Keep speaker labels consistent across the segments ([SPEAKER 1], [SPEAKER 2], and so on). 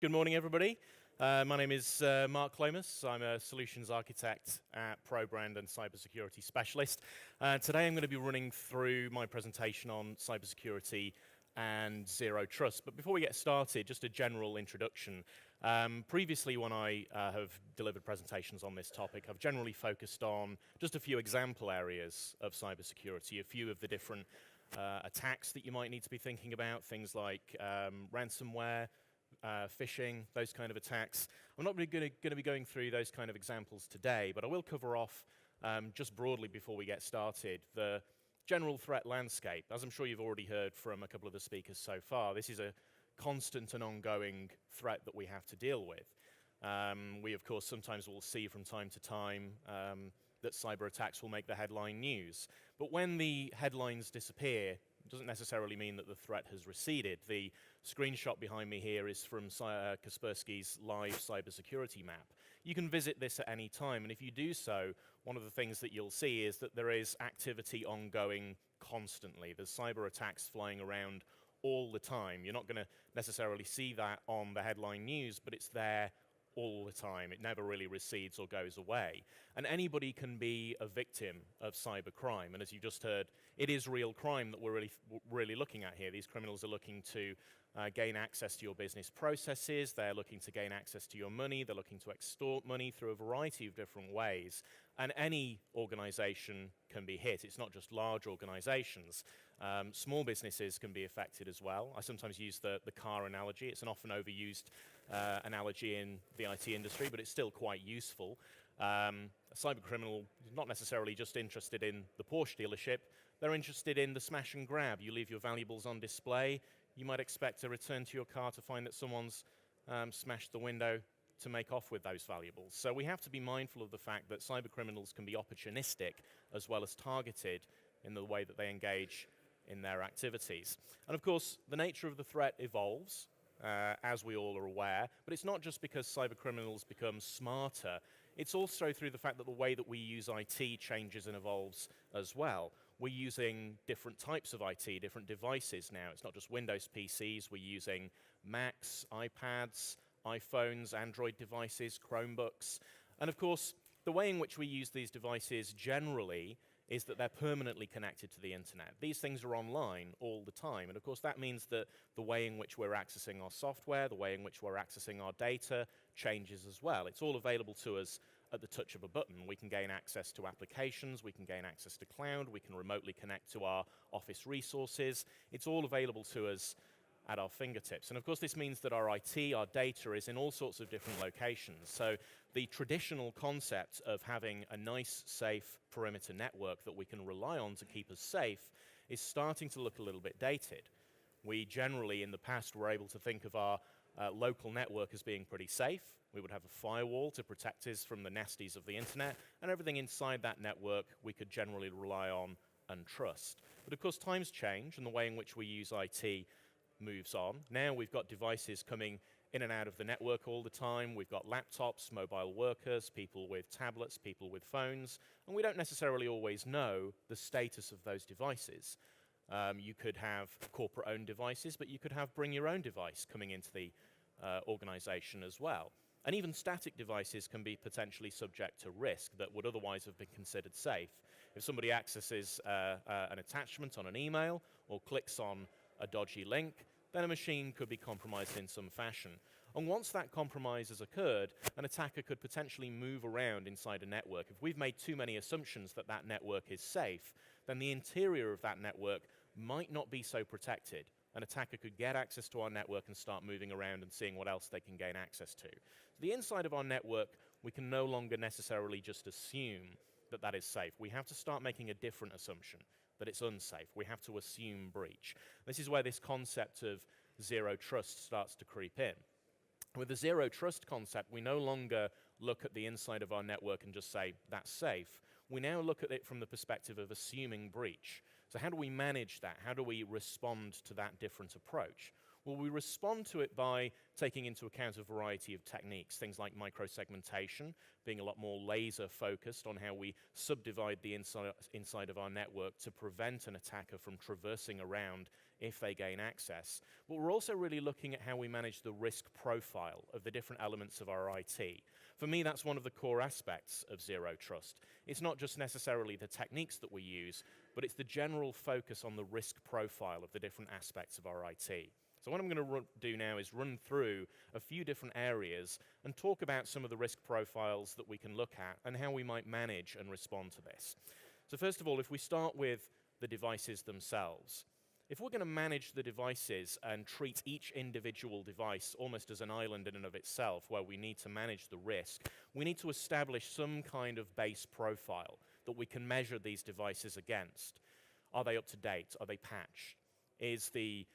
[SPEAKER 1] Good morning, everybody. My name is Mark Lomas. I'm a solutions architect at ProBrand and cybersecurity specialist. Today I'm going to be running through my presentation on cybersecurity and zero trust. But before we get started, just a general introduction. Previously, when I have delivered presentations on this topic, I've generally focused on just a few example areas of cybersecurity, a few of the different attacks that you might need to be thinking about, things like ransomware, phishing, those kind of attacks. I'm not really going to be going through those kind of examples today, but I will cover off just broadly before we get started the general threat landscape. As I'm sure you've already heard from a couple of the speakers so far, this is a constant and ongoing threat that we have to deal with. We, of course, sometimes will see from time to time that cyber attacks will make the headline news. But when the headlines disappear, it doesn't necessarily mean that the threat has receded. The screenshot behind me here is from Kaspersky's live cybersecurity map. You can visit this at any time, and if you do so, one of the things that you'll see is that there is activity ongoing constantly. There's cyber attacks flying around all the time. You're not going to necessarily see that on the headline news, but it's there all the time. It never really recedes or goes away. And anybody can be a victim of cybercrime. And as you just heard, it is real crime that we're really looking at here. These criminals are looking to gain access to your business processes. They're looking to gain access to your money. They're looking to extort money through a variety of different ways. And any organization can be hit. It's not just large organizations. Small businesses can be affected as well. I sometimes use the car analogy. It's an often overused analogy in the IT industry, but it's still quite useful. A cyber criminal is not necessarily just interested in the Porsche dealership. They're interested in the smash and grab. You leave your valuables on display. You might expect to return to your car to find that someone's smashed the window to make off with those valuables. So we have to be mindful of the fact that cyber criminals can be opportunistic as well as targeted in the way that they engage in their activities. And of course, the nature of the threat evolves, as we all are aware, but it's not just because cyber criminals become smarter. It's also through the fact that the way that we use IT changes and evolves as well. We're using different types of IT, different devices now. It's not just Windows PCs. We're using Macs, iPads, iPhones, Android devices, Chromebooks. And of course, the way in which we use these devices generally is that they're permanently connected to the internet. These things are online all the time. And of course, that means that the way in which we're accessing our software, the way in which we're accessing our data changes as well. It's all available to us at the touch of a button. We can gain access to applications, we can gain access to cloud, we can remotely connect to our office resources. It's all available to us at our fingertips. And of course, this means that our IT, our data is in all sorts of different locations. So the traditional concept of having a nice, safe perimeter network that we can rely on to keep us safe is starting to look a little bit dated. We generally, in the past, were able to think of our local network as being pretty safe. We would have a firewall to protect us from the nasties of the internet, and everything inside that network we could generally rely on and trust. But of course, times change, and the way in which we use IT moves on. Now we've got devices coming in and out of the network all the time. We've got laptops, mobile workers, people with tablets, people with phones, and we don't necessarily always know the status of those devices. You could have corporate-owned devices, but you could have bring-your-own-device coming into the organization as well. And even static devices can be potentially subject to risk that would otherwise have been considered safe. If somebody accesses an attachment on an email or clicks on a dodgy link, then a machine could be compromised in some fashion. And once that compromise has occurred, an attacker could potentially move around inside a network. If we've made too many assumptions that that network is safe, then the interior of that network might not be so protected. An attacker could get access to our network and start moving around and seeing what else they can gain access to. The inside of our network, we can no longer necessarily just assume that that is safe. We have to start making a different assumption, that it's unsafe. We have to assume breach. This is where this concept of zero trust starts to creep in. With the zero trust concept, we no longer look at the inside of our network and just say, that's safe. We now look at it from the perspective of assuming breach. So how do we manage that? How do we respond to that different approach? Well, we respond to it by taking into account a variety of techniques, things like microsegmentation, being a lot more laser focused on how we subdivide the inside of our network to prevent an attacker from traversing around if they gain access. But we're also really looking at how we manage the risk profile of the different elements of our IT. For me, that's one of the core aspects of Zero Trust. It's not just necessarily the techniques that we use, but it's the general focus on the risk profile of the different aspects of our IT. So what I'm going to do now is run through a few different areas and talk about some of the risk profiles that we can look at and how we might manage and respond to this. So first of all, if we start with the devices themselves, if we're going to manage the devices and treat each individual device almost as an island in and of itself where we need to manage the risk, we need to establish some kind of base profile that we can measure these devices against. Are they up to date? Are they patched? Is the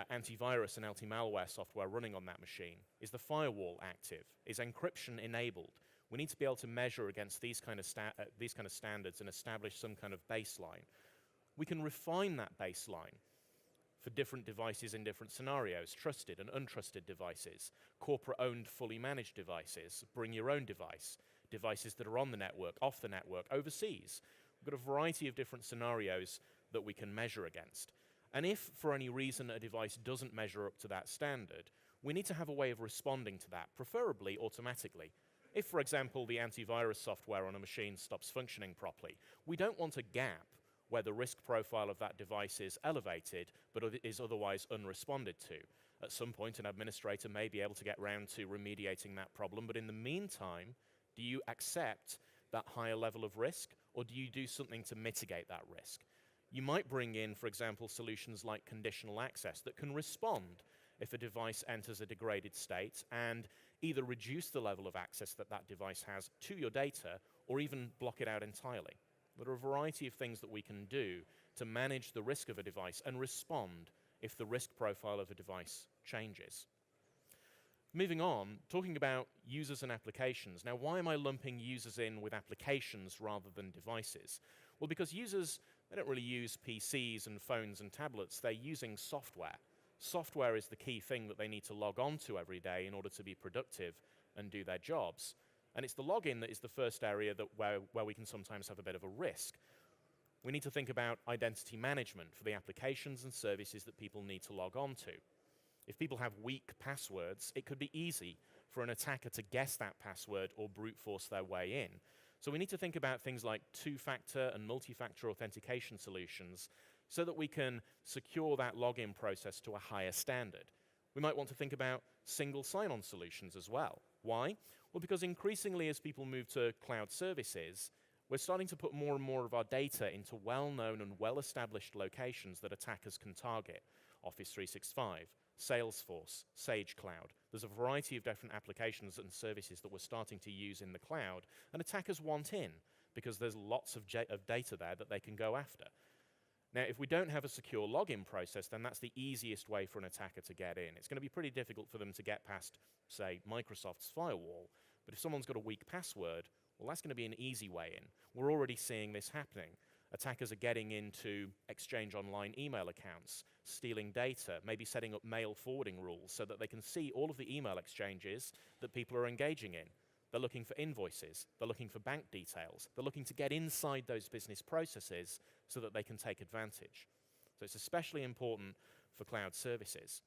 [SPEAKER 1] antivirus and anti-malware software running on that machine? Is the firewall active? Is encryption enabled? We need to be able to measure against these kind of standards and establish some kind of baseline. We can refine that baseline for different devices in different scenarios, trusted and untrusted devices, corporate-owned, fully managed devices, bring your own device, devices that are on the network, off the network, overseas. We've got a variety of different scenarios that we can measure against. And if, for any reason, a device doesn't measure up to that standard, we need to have a way of responding to that, preferably automatically. If, for example, the antivirus software on a machine stops functioning properly, we don't want a gap where the risk profile of that device is elevated, but is otherwise unresponded to. At some point, an administrator may be able to get round to remediating that problem, but in the meantime, do you accept that higher level of risk, or do you do something to mitigate that risk? You might bring in, for example, solutions like conditional access that can respond if a device enters a degraded state and either reduce the level of access that that device has to your data or even block it out entirely. There are a variety of things that we can do to manage the risk of a device and respond if the risk profile of a device changes. Moving on, talking about users and applications. Now, why am I lumping users in with applications rather than devices? Well, because users, they don't really use PCs and phones and tablets. They're using software. Software is the key thing that they need to log on to every day in order to be productive and do their jobs. And it's the login that is the first area that where we can sometimes have a bit of a risk. We need to think about identity management for the applications and services that people need to log on to. If people have weak passwords, it could be easy for an attacker to guess that password or brute force their way in. So we need to think about things like two-factor and multi-factor authentication solutions so that we can secure that login process to a higher standard. We might want to think about single sign-on solutions as well. Why? Well, because increasingly as people move to cloud services, we're starting to put more and more of our data into well-known and well-established locations that attackers can target. Office 365, Salesforce, Sage Cloud. There's a variety of different applications and services that we're starting to use in the cloud, and attackers want in because there's lots of data there that they can go after. Now, if we don't have a secure login process, then that's the easiest way for an attacker to get in. It's going to be pretty difficult for them to get past, say, Microsoft's firewall. But if someone's got a weak password, well, that's going to be an easy way in. We're already seeing this happening. Attackers are getting into Exchange Online email accounts, stealing data, maybe setting up mail forwarding rules so that they can see all of the email exchanges that people are engaging in. They're looking for invoices. They're looking for bank details. They're looking to get inside those business processes so that they can take advantage. So it's especially important for cloud services.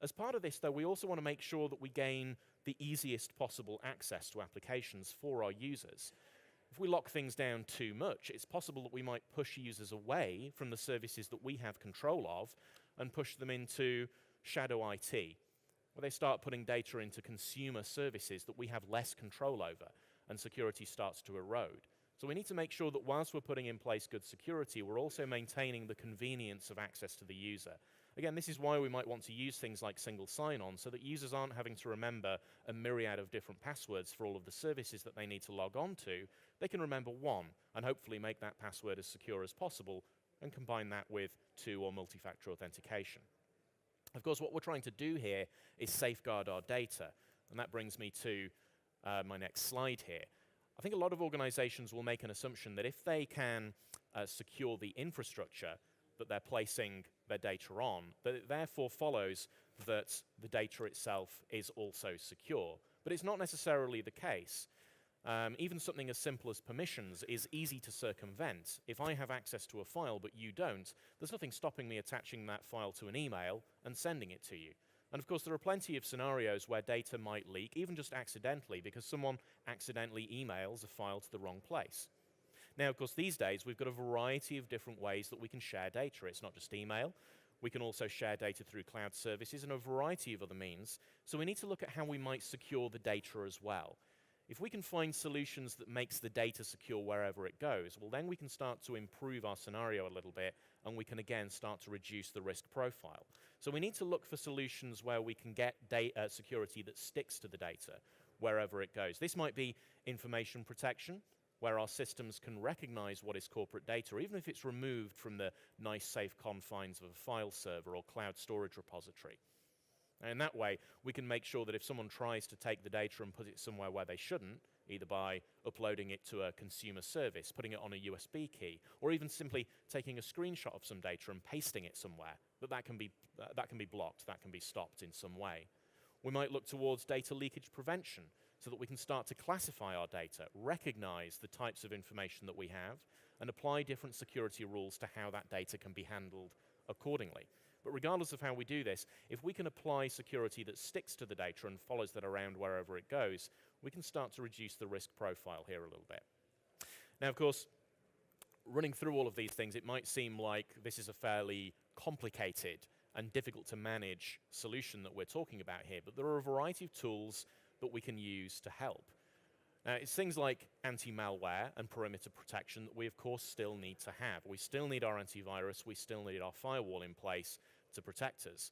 [SPEAKER 1] As part of this, though, we also want to make sure that we gain the easiest possible access to applications for our users. If we lock things down too much, it's possible that we might push users away from the services that we have control of and push them into shadow IT, where they start putting data into consumer services that we have less control over, and security starts to erode. So we need to make sure that whilst we're putting in place good security, we're also maintaining the convenience of access to the user. Again, this is why we might want to use things like single sign-on so that users aren't having to remember a myriad of different passwords for all of the services that they need to log on to. They can remember one and hopefully make that password as secure as possible and combine that with two or multi-factor authentication. Of course, what we're trying to do here is safeguard our data, and that brings me to my next slide here. I think a lot of organizations will make an assumption that if they can secure the infrastructure that they're placing their data on, that it therefore follows that the data itself is also secure. But it's not necessarily the case. Even something as simple as permissions is easy to circumvent. If I have access to a file but you don't, there's nothing stopping me attaching that file to an email and sending it to you. And of course, there are plenty of scenarios where data might leak, even just accidentally, because someone accidentally emails a file to the wrong place. Now, of course, these days, we've got a variety of different ways that we can share data. It's not just email. We can also share data through cloud services and a variety of other means. So we need to look at how we might secure the data as well. If we can find solutions that makes the data secure wherever it goes, well, then we can start to improve our scenario a little bit, and we can, again, start to reduce the risk profile. So we need to look for solutions where we can get security that sticks to the data wherever it goes. This might be information protection, where our systems can recognize what is corporate data, even if it's removed from the nice, safe confines of a file server or cloud storage repository. And in that way, we can make sure that if someone tries to take the data and put it somewhere where they shouldn't, either by uploading it to a consumer service, putting it on a USB key, or even simply taking a screenshot of some data and pasting it somewhere, that can be blocked, that can be stopped in some way. We might look towards data leakage prevention so that we can start to classify our data, recognize the types of information that we have, and apply different security rules to how that data can be handled accordingly. But regardless of how we do this, if we can apply security that sticks to the data and follows that around wherever it goes, we can start to reduce the risk profile here a little bit. Now, of course, running through all of these things, it might seem like this is a fairly complicated and difficult to manage solution that we're talking about here, but there are a variety of tools that we can use to help. Now, it's things like anti-malware and perimeter protection that we, of course, still need to have. We still need our antivirus, we still need our firewall in place to protect us.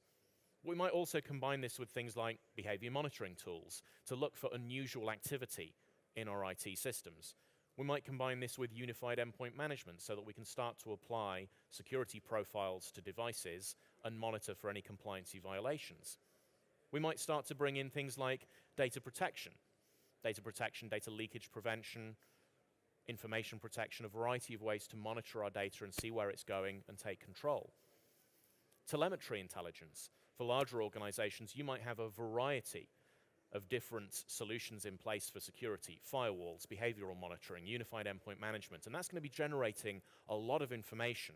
[SPEAKER 1] We might also combine this with things like behavior monitoring tools to look for unusual activity in our IT systems. We might combine this with unified endpoint management so that we can start to apply security profiles to devices and monitor for any compliancy violations. We might start to bring in things like data protection, data leakage prevention, information protection, a variety of ways to monitor our data and see where it's going and take control. Telemetry intelligence. For larger organizations, you might have a variety of different solutions in place for security, firewalls, behavioral monitoring, unified endpoint management, and that's going to be generating a lot of information.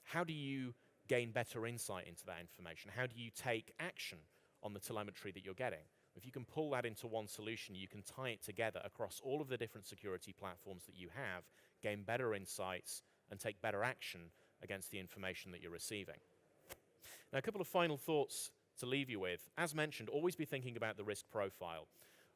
[SPEAKER 1] How do you gain better insight into that information? How do you take action on the telemetry that you're getting? If you can pull that into one solution, you can tie it together across all of the different security platforms that you have, gain better insights, and take better action against the information that you're receiving. Now, a couple of final thoughts to leave you with. As mentioned, always be thinking about the risk profile.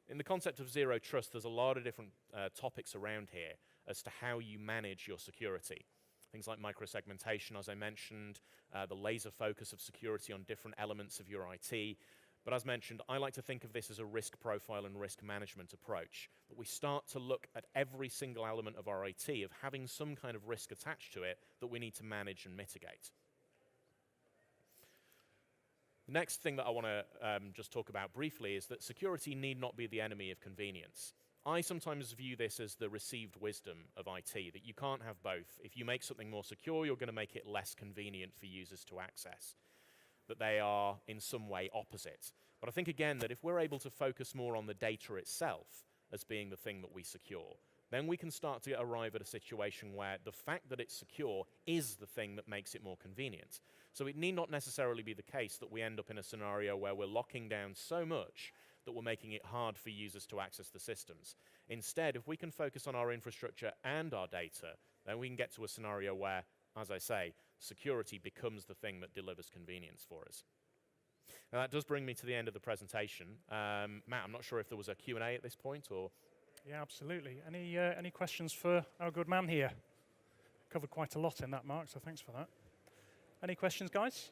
[SPEAKER 1] In the concept of zero trust, there's a lot of different topics around here as to how you manage your security. Things like microsegmentation, as I mentioned, the laser focus of security on different elements of your IT. But as mentioned, I like to think of this as a risk profile and risk management approach. That we start to look at every single element of our IT, of having some kind of risk attached to it that we need to manage and mitigate. The next thing that I want to just talk about briefly is that security need not be the enemy of convenience. I sometimes view this as the received wisdom of IT, that you can't have both. If you make something more secure, you're going to make it less convenient for users to access. That they are in some way opposite. But I think again that if we're able to focus more on the data itself as being the thing that we secure, then we can start to arrive at a situation where the fact that it's secure is the thing that makes it more convenient. So it need not necessarily be the case that we end up in a scenario where we're locking down so much that we're making it hard for users to access the systems. Instead, if we can focus on our infrastructure and our data, then we can get to a scenario where, as I say, security becomes the thing that delivers convenience for us. Now, that does bring me to the end of the presentation. Matt, I'm not sure if there was a Q&A at this point, or...
[SPEAKER 2] Yeah, absolutely. Any questions for our good man here? Covered quite a lot in that, Mark, so thanks for that. Any questions, guys?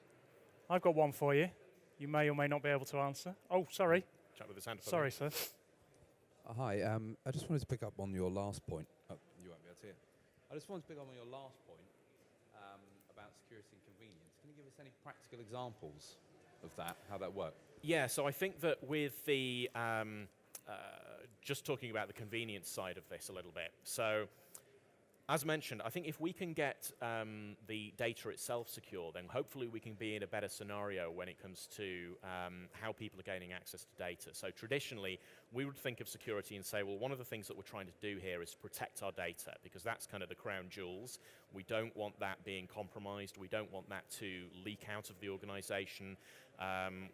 [SPEAKER 2] I've got one for you. You may or may not be able to answer. Oh, sorry.
[SPEAKER 1] Chat with his hand.
[SPEAKER 2] Sorry, sir.
[SPEAKER 3] Hi, I just wanted to pick up on your last point. Oh, you won't be able to hear. I just wanted to pick up on your last point about security and convenience. Can you give us any practical examples of that, how that works?
[SPEAKER 1] Yeah, so I think that with the, just talking about the convenience side of this a little bit. So as mentioned, I think if we can get the data itself secure, then hopefully we can be in a better scenario when it comes to how people are gaining access to data. So traditionally, we would think of security and say, well, one of the things that we're trying to do here is protect our data, because that's kind of the crown jewels. We don't want that being compromised. We don't want that to leak out of the organization.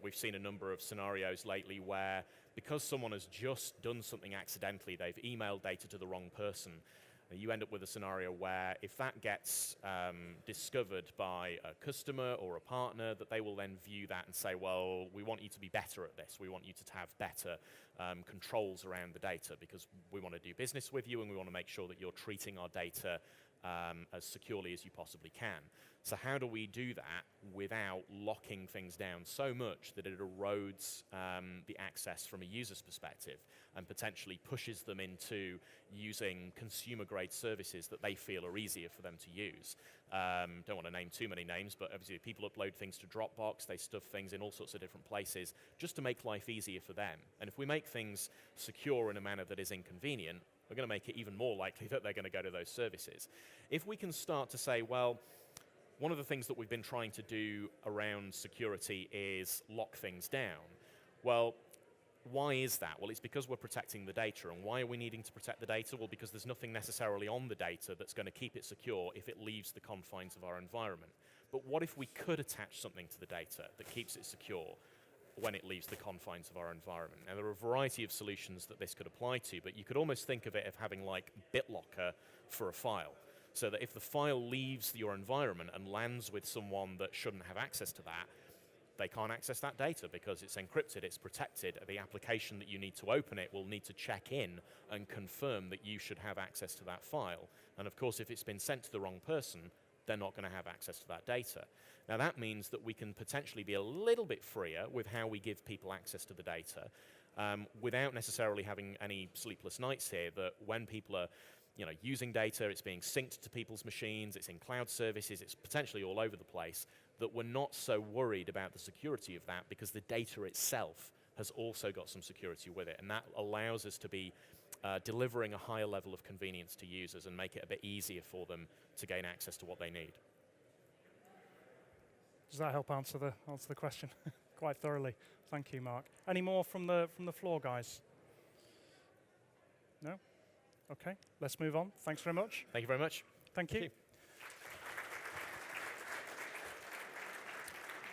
[SPEAKER 1] We've seen a number of scenarios lately where, because someone has just done something accidentally, they've emailed data to the wrong person, you end up with a scenario where if that gets discovered by a customer or a partner, that they will then view that and say, well, we want you to be better at this. We want you to have better controls around the data, because we want to do business with you and we want to make sure that you're treating our data as securely as you possibly can. So how do we do that without locking things down so much that it erodes the access from a user's perspective and potentially pushes them into using consumer-grade services that they feel are easier for them to use? Don't want to name too many names, but obviously people upload things to Dropbox, they stuff things in all sorts of different places just to make life easier for them. And if we make things secure in a manner that is inconvenient, we're going to make it even more likely that they're going to go to those services. If we can start to say, well, one of the things that we've been trying to do around security is lock things down. Well, why is that? Well, it's because we're protecting the data. And why are we needing to protect the data? Well, because there's nothing necessarily on the data that's going to keep it secure if it leaves the confines of our environment. But what if we could attach something to the data that keeps it secure when it leaves the confines of our environment? Now, there are a variety of solutions that this could apply to, but you could almost think of it as having like BitLocker for a file. So that if the file leaves your environment and lands with someone that shouldn't have access to that, they can't access that data because it's encrypted, it's protected. The application that you need to open it will need to check in and confirm that you should have access to that file. And of course, if it's been sent to the wrong person, they're not going to have access to that data. Now that means that we can potentially be a little bit freer with how we give people access to the data without necessarily having any sleepless nights here, that when people are using data, it's being synced to people's machines, it's in cloud services, it's potentially all over the place, that we're not so worried about the security of that because the data itself has also got some security with it. And that allows us to be delivering a higher level of convenience to users and make it a bit easier for them to gain access to what they need.
[SPEAKER 2] Does that help answer the question quite thoroughly? Thank you, Mark. Any more from the floor, guys? No? Okay, let's move on. Thanks very much.
[SPEAKER 1] Thank you very much.
[SPEAKER 2] Thank you.